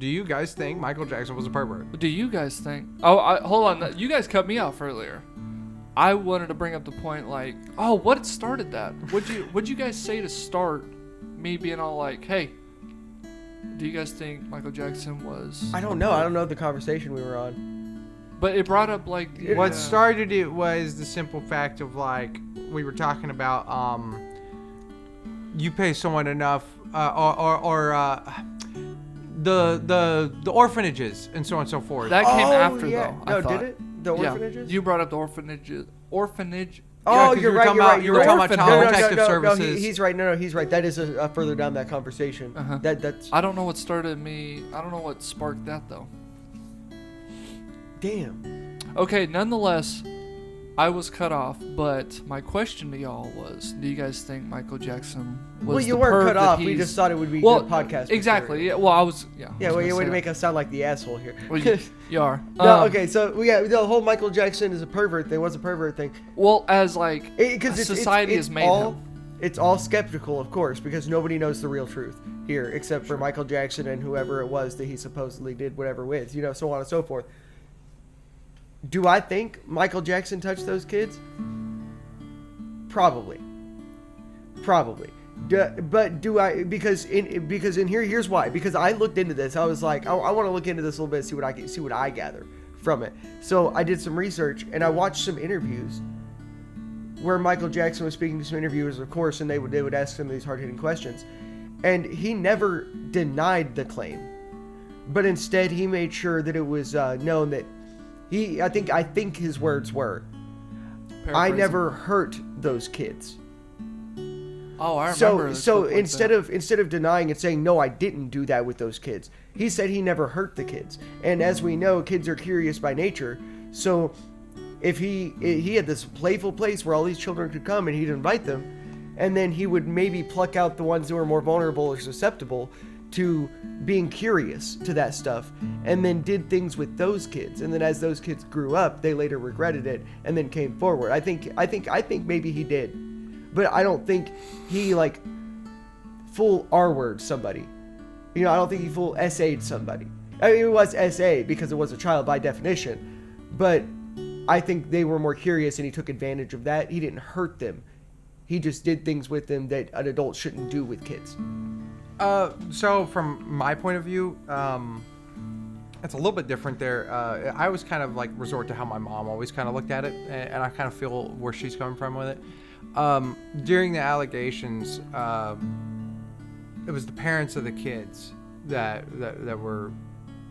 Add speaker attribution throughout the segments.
Speaker 1: Do you guys think Michael Jackson was a pervert?
Speaker 2: What do you guys think? Oh, hold on. You guys cut me off earlier. I wanted to bring up the point, like, what started that? What'd you guys say to start me being all like, hey, do you guys think Michael Jackson was...
Speaker 3: I don't know. I don't know the conversation we were on.
Speaker 2: But it brought up, like...
Speaker 1: What started it was the simple fact of, like, we were talking about, you pay someone enough, the orphanages and so on and so forth.
Speaker 2: That came after, though.
Speaker 3: No, did it? The orphanages?
Speaker 2: Yeah, you brought up the orphanage.
Speaker 3: Oh,
Speaker 1: yeah,
Speaker 3: you're right.
Speaker 1: You were talking about child protective services.
Speaker 3: No, he's right. No, he's right. That is further down that conversation.
Speaker 2: Uh-huh.
Speaker 3: That's.
Speaker 2: I don't know what started me. I don't know what sparked that though.
Speaker 3: Damn.
Speaker 2: Okay, nonetheless, I was cut off, but my question to y'all was, do you guys think Michael Jackson was
Speaker 3: Well, you weren't cut off. We just thought it would be good podcast.
Speaker 2: Exactly.
Speaker 3: Material.
Speaker 2: Yeah. Well, I was. Yeah.
Speaker 3: Yeah. Well, you way to make us sound like the asshole here.
Speaker 2: Well, you are.
Speaker 3: No. Okay. So the whole Michael Jackson is a pervert thing. What's a pervert thing?
Speaker 2: Well, as like society has made him.
Speaker 3: It's all skeptical, of course, because nobody knows the real truth here, except for Michael Jackson and whoever it was that he supposedly did whatever with. So on and so forth. Do I think Michael Jackson touched those kids? Probably. But do I? Because in here's why. Because I looked into this. I was like, I want to look into this a little bit, see what I gather from it. So I did some research and I watched some interviews where Michael Jackson was speaking to some interviewers, of course, and they would ask some of these hard-hitting questions, and he never denied the claim, but instead he made sure that it was known that. I think his words were, I never hurt those kids.
Speaker 2: Oh, I remember.
Speaker 3: So instead of denying and saying, no, I didn't do that with those kids, he said he never hurt the kids. And as we know, kids are curious by nature. So if he had this playful place where all these children could come and he'd invite them, and then he would maybe pluck out the ones who are more vulnerable or susceptible to being curious to that stuff, and then did things with those kids, and then as those kids grew up, they later regretted it and then came forward. I think maybe he did, but I don't think he like full R-word somebody. I don't think he full S.A.'d somebody. I mean, it was S.A. because it was a child by definition, but I think they were more curious and he took advantage of that. He didn't hurt them. He just did things with them that an adult shouldn't do with kids.
Speaker 1: So from my point of view, it's a little bit different there. I always kind of like resort to how my mom always kind of looked at it, and I kind of feel where she's coming from with it. During the allegations, it was the parents of the kids that were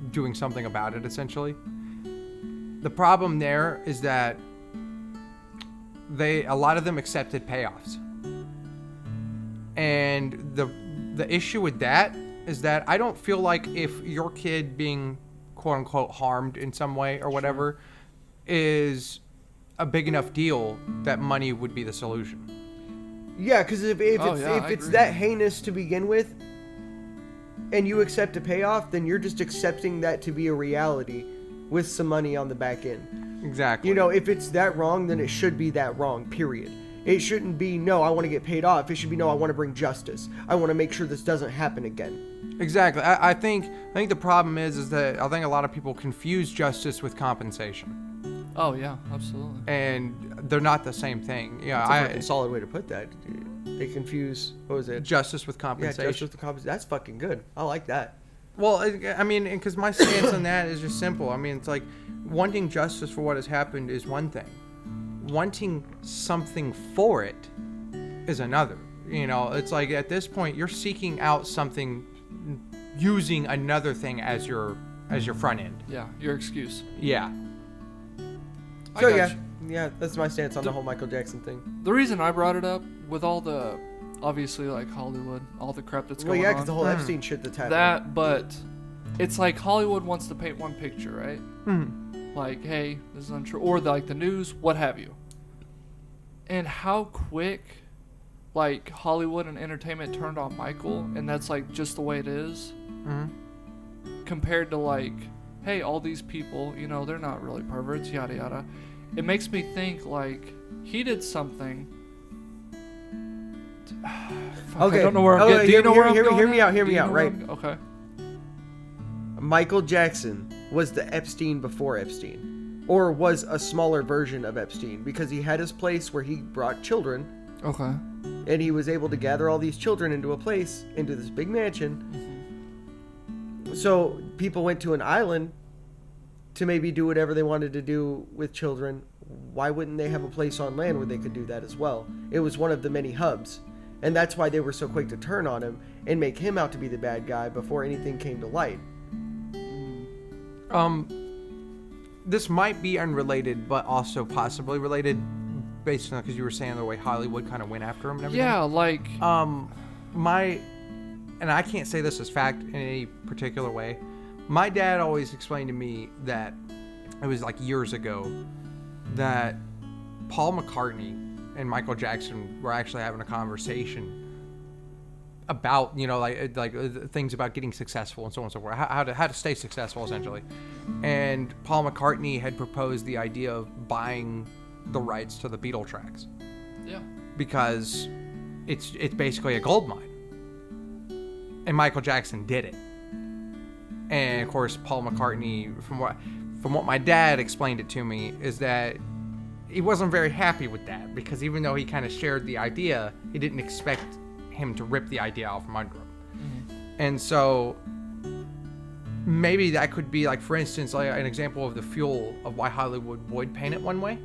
Speaker 1: doing something about it, essentially. The problem there is that a lot of them accepted payoffs. And the issue with that is that I don't feel like if your kid being quote unquote harmed in some way or whatever is a big enough deal that money would be the solution.
Speaker 3: Yeah, because if it's that heinous to begin with and you accept a payoff, then you're just accepting that to be a reality with some money on the back end.
Speaker 1: Exactly.
Speaker 3: If it's that wrong, then it should be that wrong, period. It shouldn't be, no, I want to get paid off. It should be, no, I want to bring justice. I want to make sure this doesn't happen again.
Speaker 1: Exactly. I think the problem is that I think a lot of people confuse justice with compensation.
Speaker 2: Oh, yeah, absolutely.
Speaker 1: And they're not the same thing. Yeah,
Speaker 3: that's a solid way to put that. They confuse, what was it?
Speaker 1: Justice with compensation.
Speaker 3: Yeah, justice with compensation. That's fucking good. I like that.
Speaker 1: Well, I mean, because my stance on that is just simple. I mean, it's like wanting justice for what has happened is one thing. Wanting something for it is another. It's like at this point you're seeking out something using another thing as your front end.
Speaker 2: Yeah, your excuse.
Speaker 1: Yeah.
Speaker 3: So yeah, that's my stance on the whole Michael Jackson thing.
Speaker 2: The reason I brought it up with all the obviously like Hollywood, all the crap that's going on.
Speaker 3: Well, yeah, because the whole Epstein shit that's happening.
Speaker 2: That, but it's like Hollywood wants to paint one picture, right?
Speaker 1: Mm-hmm.
Speaker 2: Like, hey, this is untrue, or the news, what have you. And how quick, like, Hollywood and entertainment turned on Michael, and that's, like, just the way it is.
Speaker 1: Mm-hmm.
Speaker 2: Compared to, like, hey, all these people, they're not really perverts, yada, yada. It makes me think, like, he did something.
Speaker 3: Okay.
Speaker 2: I don't know where I'm getting. Do you know where I'm going?
Speaker 3: Hear me out, right?
Speaker 2: Okay.
Speaker 3: Michael Jackson was the Epstein before Epstein, or was a smaller version of Epstein, because he had his place where he brought children.
Speaker 2: Okay.
Speaker 3: And he was able to gather all these children into a place, into this big mansion. Mm-hmm. So people went to an island to maybe do whatever they wanted to do with children. Why wouldn't they have a place on land where they could do that as well? It was one of the many hubs. And that's why they were so quick to turn on him and make him out to be the bad guy before anything came to light.
Speaker 1: This might be unrelated, but also possibly related, based on, because you were saying the way Hollywood kind of went after him and everything.
Speaker 2: Yeah, like...
Speaker 1: and I can't say this as fact in any particular way. My dad always explained to me that it was like years ago that Paul McCartney and Michael Jackson were actually having a conversation about, like things about getting successful and so on and so forth, how to stay successful, essentially. And Paul McCartney had proposed the idea of buying the rights to the Beatle tracks.
Speaker 2: Yeah. Because
Speaker 1: it's basically a gold mine. And Michael Jackson did it. And of course, Paul McCartney, from what my dad explained it to me, is that he wasn't very happy with that, because even though he kind of shared the idea, he didn't expect him to rip the idea out from under him. Mm-hmm. And so maybe that could be, like, for instance, like an example of the fuel of why Hollywood would paint it one way,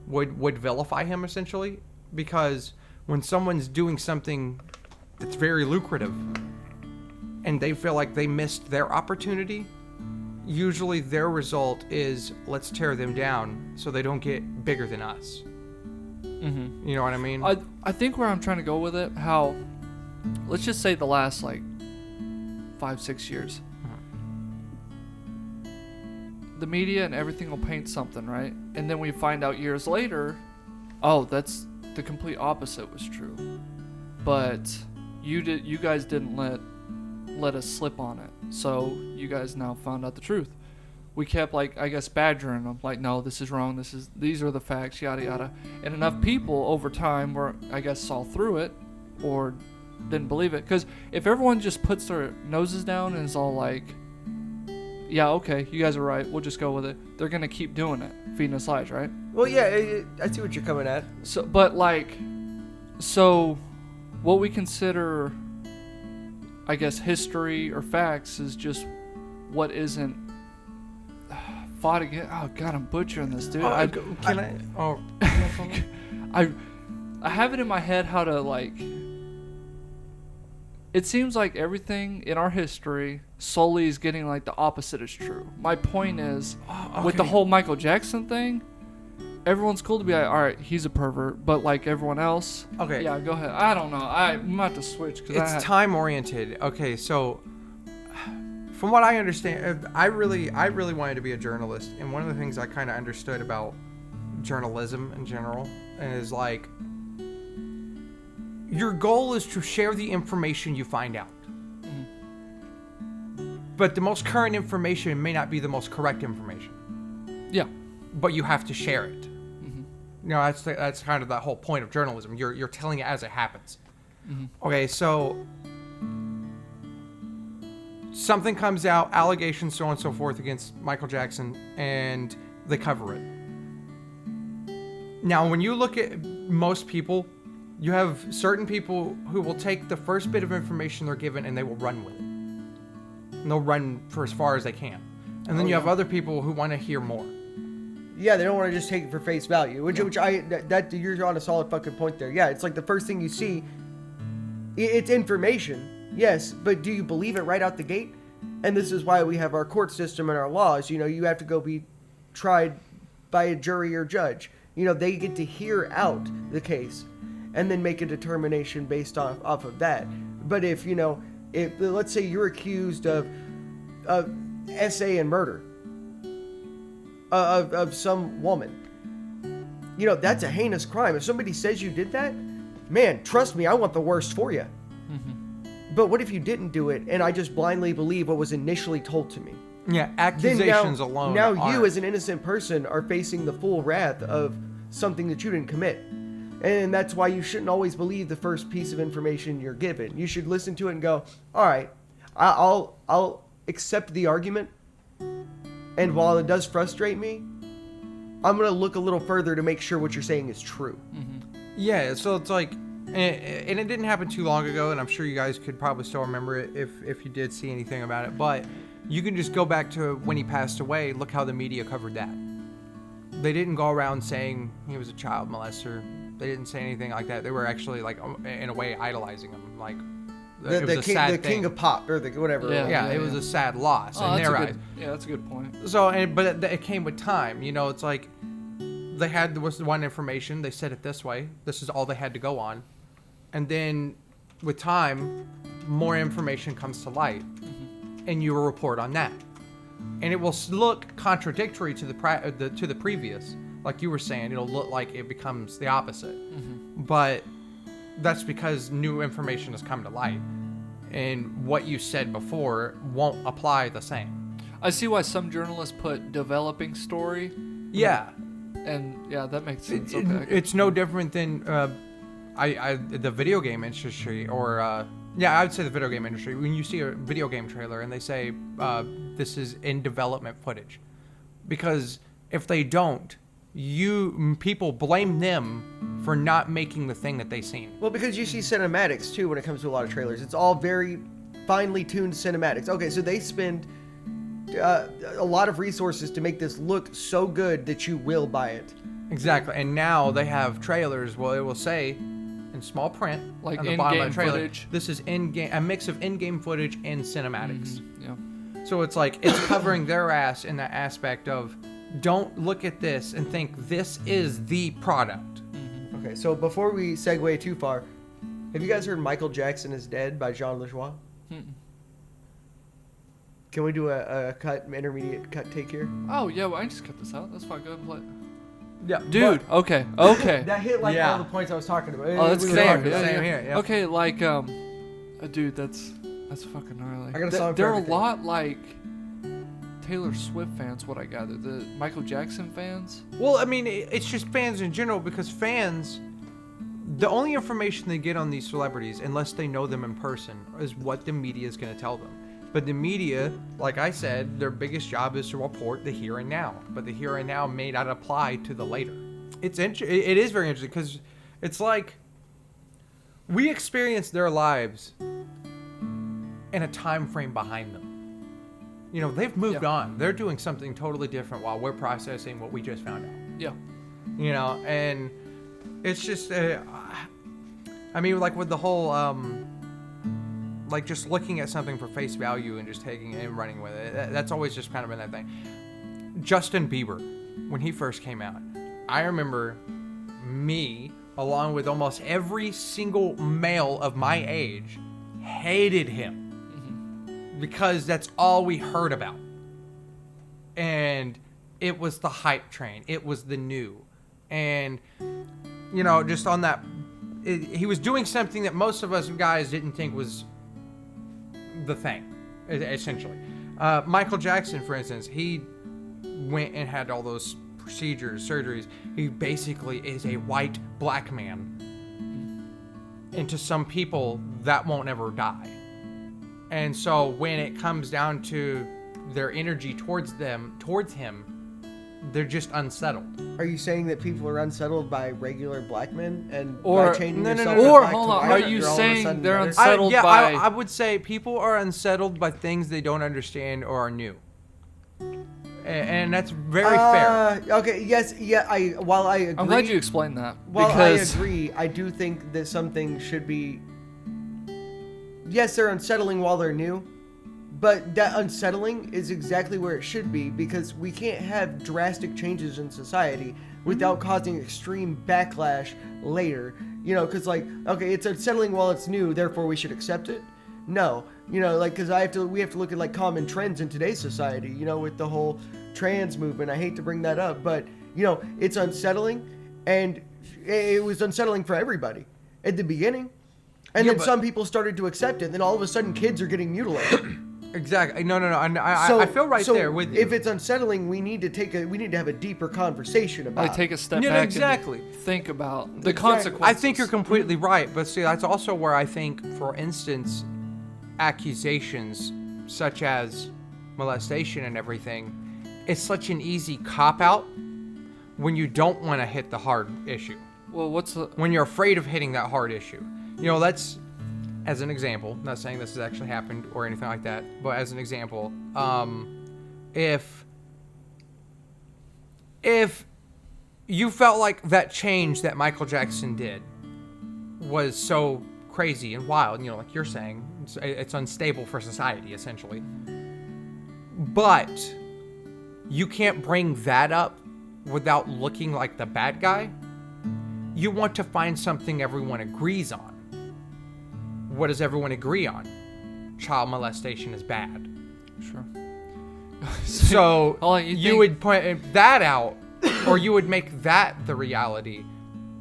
Speaker 1: would vilify him, essentially, because when someone's doing something that's very lucrative and they feel like they missed their opportunity, usually their result is, let's tear them down so they don't get bigger than us. Mm-hmm. You know what I mean?
Speaker 2: I think where I'm trying to go with it, how, let's just say the last, 5-6 years, the media and everything will paint something, right? And then we find out years later, oh, that's the complete opposite was true. But you guys didn't let us slip on it. So you guys now found out the truth. We kept, badgering them, no, this is wrong, these are the facts, yada yada. And enough people over time saw through it or didn't believe it. Because if everyone just puts their noses down and is all like, yeah, okay, you guys are right, we'll just go with it, they're gonna keep doing it, feeding us lies, right?
Speaker 3: Well, yeah, I see what you're coming at.
Speaker 2: So, but what we consider, history or facts is just what isn't fought against. Oh God, I'm butchering this, dude. I have it in my head how to It seems like everything in our history solely is getting the opposite is true. My point is, with the whole Michael Jackson thing, everyone's cool to be like, all right, he's a pervert, but everyone else.
Speaker 1: Okay.
Speaker 2: Yeah, go ahead. I don't know. I'm about to switch because
Speaker 1: it's time oriented. Okay, so from what I understand, I really wanted to be a journalist, and one of the things I kind of understood about journalism in general is your goal is to share the information you find out. Mm-hmm. But the most current information may not be the most correct information.
Speaker 2: Yeah.
Speaker 1: But you have to share it. Mm-hmm. That's kind of the whole point of journalism. You're telling it as it happens. Mm-hmm. Okay, so something comes out, allegations, so on and so forth, against Michael Jackson, and they cover it. Now, when you look at most people, you have certain people who will take the first bit of information they're given and they will run with it. And they'll run for as far as they can. And then you have other people who want to hear more.
Speaker 3: Yeah, they don't want to just take it for face value, which you're on a solid fucking point there. Yeah, it's the first thing you see, it's information, yes, but do you believe it right out the gate? And this is why we have our court system and our laws. You have to go be tried by a jury or judge. They get to hear out the case and then make a determination based off of that. But if let's say you're accused of SA and murder of some woman, that's a heinous crime. If somebody says you did that, man, trust me, I want the worst for you. Mm-hmm. But what if you didn't do it and I just blindly believe what was initially told to me?
Speaker 1: Yeah, accusations alone.
Speaker 3: Now you as an innocent person are facing the full wrath of something that you didn't commit. And that's why you shouldn't always believe the first piece of information you're given. You should listen to it and go, all right, I'll accept the argument, and while it does frustrate me, I'm going to look a little further to make sure what you're saying is true.
Speaker 1: Yeah, so it's like, and it didn't happen too long ago, and I'm sure you guys could probably still remember it if you did see anything about it, but you can just go back to when he passed away. Look how the media covered that. They didn't go around saying he was a child molester. They didn't say anything like that. They were actually, like, in a way, idolizing him. Like, it was a sad
Speaker 3: the
Speaker 1: thing.
Speaker 3: king of pop, or the whatever.
Speaker 2: Yeah.
Speaker 1: It was a sad loss in their eyes.
Speaker 2: Yeah, that's a good point.
Speaker 1: So, but it came with time. You know, it's like they had was one information. They said it this way. This is all they had to go on, and then with time, more information comes to light, and you report on that, and it will look contradictory to the previous. Like you were saying, it'll look like it becomes the opposite, but that's because new information has come to light, and what you said before won't apply the same.
Speaker 2: I see why some journalists put developing story.
Speaker 1: Yeah.
Speaker 2: And yeah, that makes sense. Okay.
Speaker 1: It's no different than the video game industry, or I would say the video game industry. When you see a video game trailer and they say this is in development footage, because if they don't, people blame them for not making the thing that they seen.
Speaker 3: Well, because you see cinematics too when it comes to a lot of trailers. It's all very finely tuned cinematics. Okay, so they spend a lot of resources to make this look so good that you will buy it.
Speaker 1: Exactly, and now they have trailers. Well, it will say in small print,
Speaker 2: like
Speaker 1: on the bottom of the trailer,
Speaker 2: footage.
Speaker 1: this is a mix of in-game footage and cinematics.
Speaker 2: Yeah.
Speaker 1: So it's like it's covering their ass in that aspect of, don't look at this and think this is the product.
Speaker 3: Okay, so before we segue too far, have you guys heard Michael Jackson is Dead by Jean Lajoie? Can we do a intermediate cut take here?
Speaker 2: Oh yeah, well, I can just cut this out. That's fine. Go ahead and play it.
Speaker 1: Yeah,
Speaker 2: Dude, okay.
Speaker 3: That hit like
Speaker 1: Yeah.
Speaker 3: all the points I was talking about.
Speaker 2: Oh, that's
Speaker 3: We were
Speaker 2: same.
Speaker 3: talking about-
Speaker 1: Same here. Yeah.
Speaker 2: Okay, like dude, that's fucking gnarly.
Speaker 3: I got a song for
Speaker 2: They're a
Speaker 3: everything.
Speaker 2: lot like Taylor Swift fans, what I gather. The Michael Jackson fans.
Speaker 1: Well, I mean, it's just fans in general, because fans, the only information they get on these celebrities, unless they know them in person, is what the media is going to tell them. But the media, like I said, their biggest job is to report the here and now. But the here and now may not apply to the later. It is very interesting, because it's like we experience their lives in a time frame behind them. You know, they've moved on. They're doing something totally different while we're processing what we just found out.
Speaker 2: Yeah.
Speaker 1: You know, and it's just, I mean, like with the whole, like just looking at something for face value and just taking it and running with it. That's always just kind of been that thing. Justin Bieber, when he first came out, I remember me, along with almost every single male of my age, hated him. Because that's all we heard about. And it was the hype train. It was the new. And, you know, just on that, he was doing something that most of us guys didn't think was the thing, essentially. Michael Jackson, for instance, he went and had all those procedures, surgeries. He basically is a white black man. And to some people, that won't ever die. And so when it comes down to their energy towards him, they're just unsettled.
Speaker 3: Are you saying that people are unsettled by regular black men and
Speaker 1: Or-
Speaker 3: by changing
Speaker 1: no, no,
Speaker 3: yourself
Speaker 1: no,
Speaker 3: to
Speaker 2: Or,
Speaker 3: black to
Speaker 2: hold on,
Speaker 3: white,
Speaker 2: are
Speaker 3: you're
Speaker 2: you
Speaker 3: all of a
Speaker 2: saying
Speaker 3: sudden
Speaker 2: they're
Speaker 3: better?
Speaker 2: unsettled? by-
Speaker 1: I would say people are unsettled by things they don't understand or are new. And that's very fair.
Speaker 3: Okay, yes, yeah. While I agree,
Speaker 2: I'm glad you explained that.
Speaker 3: While
Speaker 2: Because
Speaker 3: I agree, I do think that some things should be. Yes, they're unsettling while they're new, but that unsettling is exactly where it should be, because we can't have drastic changes in society without causing extreme backlash later. You know, because like, okay, it's unsettling while it's new, therefore we should accept it. No, you know, like, because we have to look at like common trends in today's society. You know, with the whole trans movement. I hate to bring that up, but you know, it's unsettling, and it was unsettling for everybody at the beginning. And then some people started to accept it. And then all of a sudden, kids are getting mutilated.
Speaker 1: Exactly. No. I feel right there with you.
Speaker 3: If it's unsettling, we need to have a deeper conversation about.
Speaker 2: like take a step
Speaker 1: No,
Speaker 2: back
Speaker 1: exactly.
Speaker 2: and think about the
Speaker 3: Exactly.
Speaker 2: consequences.
Speaker 1: I think you're completely right, but see, that's also where I think, for instance, accusations such as molestation and everything, it's such an easy cop-out when you don't want to hit the hard issue.
Speaker 2: Well,
Speaker 1: when you're afraid of hitting that hard issue. Let's, as an example, not saying this has actually happened or anything like that, but as an example, if you felt like that change that Michael Jackson did was so crazy and wild, like you're saying, it's unstable for society, essentially. But you can't bring that up without looking like the bad guy. You want to find something everyone agrees on. What does everyone agree on? Child molestation is bad.
Speaker 2: Sure.
Speaker 1: So
Speaker 2: you
Speaker 1: would point that out, or you would make that the reality,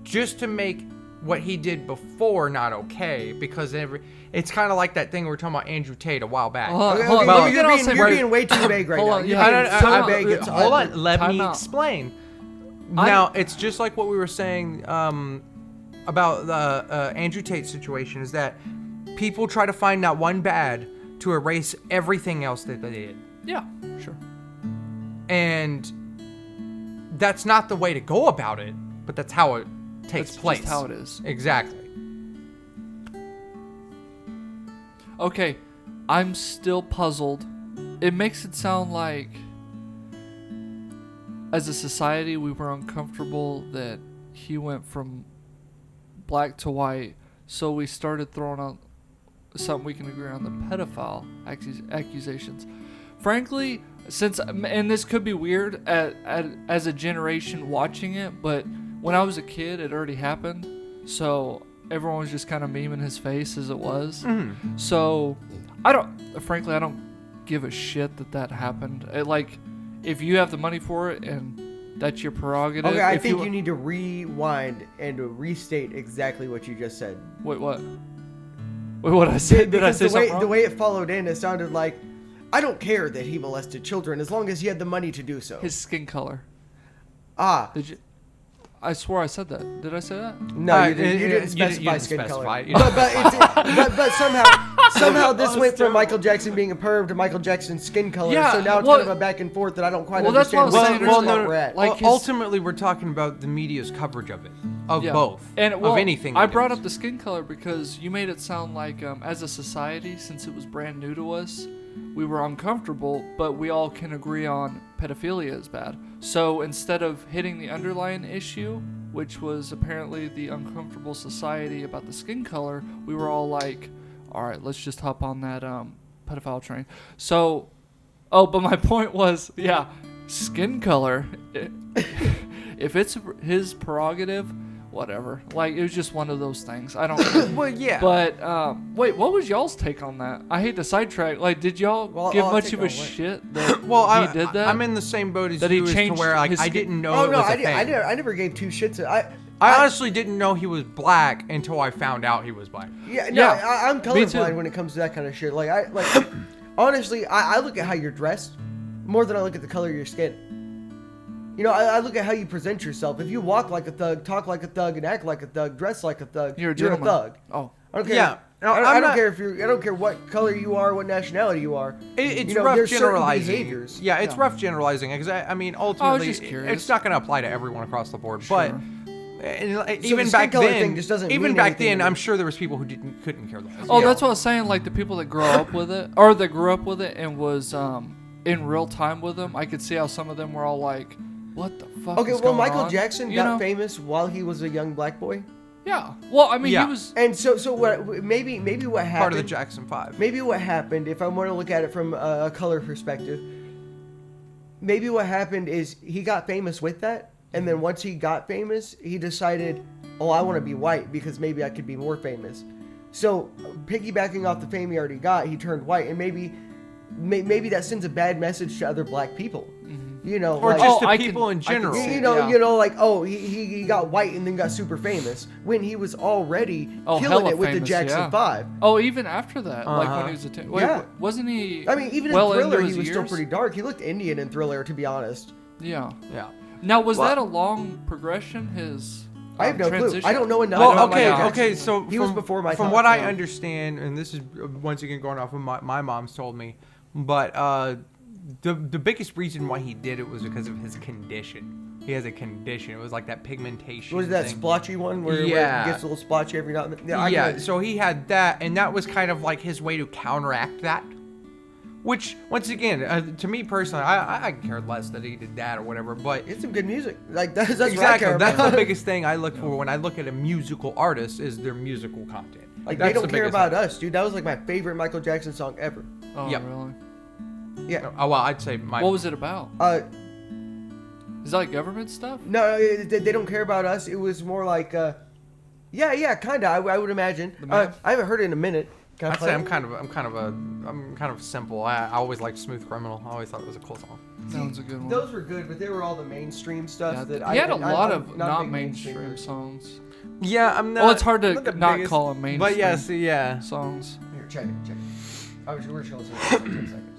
Speaker 1: just to make what he did before not okay, because it's kind of like that thing we were talking about Andrew Tate a while back.
Speaker 3: You're being way too vague right now.
Speaker 1: Hold on, let me explain. Now, it's just like what we were saying about the Andrew Tate situation, is that people try to find that one bad to erase everything else that they did.
Speaker 2: Yeah, sure.
Speaker 1: And that's not the way to go about it, but that's how it takes place.
Speaker 2: That's just how it is.
Speaker 1: Exactly.
Speaker 2: Okay, I'm still puzzled. It makes it sound like, as a society, we were uncomfortable that he went from black to white, so we started throwing out something we can agree on, the pedophile accusations. Frankly, and this could be weird as a generation watching it, but when I was a kid, it already happened, so everyone was just kind of memeing his face as it was.
Speaker 1: Mm-hmm.
Speaker 2: So I don't give a shit that happened. If you have the money for it and that's your prerogative.
Speaker 3: Okay, I think you need to rewind and to restate exactly what you just said.
Speaker 2: Wait, what? Wait, what I said? Did I say something wrong?
Speaker 3: The way it followed in, it sounded like, I don't care that he molested children as long as he had the money to do so.
Speaker 2: His skin color.
Speaker 3: Ah.
Speaker 2: Did you? I swore I said that. Did I say that?
Speaker 3: No, you didn't specify skin color. But somehow this went from Michael Jackson being a perv to Michael Jackson's skin color.
Speaker 2: Yeah,
Speaker 3: so now it's kind of a back and forth that I don't quite understand.
Speaker 1: We're at. Ultimately, we're talking about the media's coverage of it, both,
Speaker 2: and
Speaker 1: of anything.
Speaker 2: I brought up the skin color because you made it sound like, as a society, since it was brand new to us, we were uncomfortable, but we all can agree on pedophilia is bad. So instead of hitting the underlying issue, which was apparently the uncomfortable society about the skin color, we were all like, all right, let's just hop on that pedophile train. So, but my point was, skin color, if it's his prerogative, whatever. It was just one of those things. I don't.
Speaker 1: Well, yeah.
Speaker 2: But wait, what was y'all's take on that? I hate to sidetrack. Did y'all give much of a shit that he did that?
Speaker 1: I'm in the same boat as
Speaker 2: that
Speaker 1: you,
Speaker 2: he changed
Speaker 1: to where I didn't know.
Speaker 3: Oh
Speaker 1: it
Speaker 3: no,
Speaker 1: was
Speaker 3: I never gave two shits. I
Speaker 1: honestly didn't know he was black until I found out he was black.
Speaker 3: I'm colorblind when it comes to that kind of shit. Honestly, I look at how you're dressed more than I look at the color of your skin. I look at how you present yourself. If you walk like a thug, talk like a thug, and act like a thug, dress like a thug, you're a thug.
Speaker 2: Oh,
Speaker 3: I don't care.
Speaker 1: Yeah. No,
Speaker 3: I don't care I don't care what color you are, what nationality you are.
Speaker 1: It's rough generalizing.
Speaker 3: Behaviors.
Speaker 1: Yeah, it's rough generalizing because ultimately, it's not going to apply to everyone across the board.
Speaker 2: Sure.
Speaker 1: But even back then, I'm sure there was people who couldn't care less.
Speaker 2: Oh, that's what I was saying. Like the people that grow up with it, or that grew up with it and was in real time with them, I could see how some of them were all like, "What the fuck?"
Speaker 3: Okay,
Speaker 2: is going
Speaker 3: Michael
Speaker 2: on?
Speaker 3: Jackson got famous while he was a young black boy.
Speaker 2: Yeah. Well, I mean, he was.
Speaker 3: And so what? Maybe what happened?
Speaker 1: Part of the Jackson 5.
Speaker 3: Maybe what happened, if I want to look at it from a color perspective, maybe what happened is he got famous with that, and then once he got famous, he decided, "Oh, I want to be white because maybe I could be more famous." So, piggybacking off the fame he already got, he turned white, and maybe that sends a bad message to other black people.
Speaker 1: Or just to people in general.
Speaker 3: He got white and then got super famous when he was already killing it with
Speaker 2: famous,
Speaker 3: the Jackson 5.
Speaker 2: Oh, even after that, like when he was wasn't he?
Speaker 3: I mean, even in Thriller, he was still pretty dark. He looked Indian in Thriller, to be honest.
Speaker 2: Yeah. Now, was that a long progression? His
Speaker 3: I have no
Speaker 2: transition?
Speaker 3: clue. I don't know enough.
Speaker 1: Well, okay. So
Speaker 3: he was before my time.
Speaker 1: From what I understand, and this is once again going off of my mom's told me, but the biggest reason why he did it was because of his condition. He has a condition. It was like that pigmentation.
Speaker 3: Was that
Speaker 1: thing.
Speaker 3: splotchy one where it gets a little splotchy every now and then?
Speaker 1: Yeah, so he had that, and that was kind of like his way to counteract that. Which, once again, to me personally, I care less that he did that or whatever, but...
Speaker 3: It's some good music. Like, that's
Speaker 1: exactly,
Speaker 3: what I care about.
Speaker 1: that's the biggest thing I look for when I look at a musical artist is their musical content.
Speaker 3: Like,
Speaker 1: That's
Speaker 3: they don't
Speaker 1: the
Speaker 3: care
Speaker 1: biggest
Speaker 3: about
Speaker 1: thing.
Speaker 3: us, dude. That was like my favorite Michael Jackson song ever.
Speaker 2: Oh,
Speaker 1: Yep.
Speaker 2: really?
Speaker 3: Yeah.
Speaker 1: Oh, well, I'd say my...
Speaker 2: What was it about? Is that like government stuff?
Speaker 3: No, they don't care about us. It was more like, yeah, kind of. I would imagine.
Speaker 2: The map?
Speaker 3: I haven't heard it in a minute. Can I
Speaker 1: I'd
Speaker 3: play
Speaker 1: say
Speaker 3: it?
Speaker 1: I'm kind of simple. I always liked Smooth Criminal. I always thought it was a cool song.
Speaker 2: That one's a good one.
Speaker 3: Those were good, but they were all the mainstream stuff
Speaker 2: Yeah,
Speaker 3: that
Speaker 2: he had a
Speaker 3: I'm
Speaker 2: lot of
Speaker 3: not a
Speaker 2: not
Speaker 3: big
Speaker 2: mainstream
Speaker 3: person.
Speaker 2: songs.
Speaker 1: Yeah, I'm not...
Speaker 2: Well, it's hard to
Speaker 1: the
Speaker 2: not call them mainstream.
Speaker 1: But yes, yeah.
Speaker 2: Songs.
Speaker 3: Here, check it. I was we're just gonna listen to it for a second.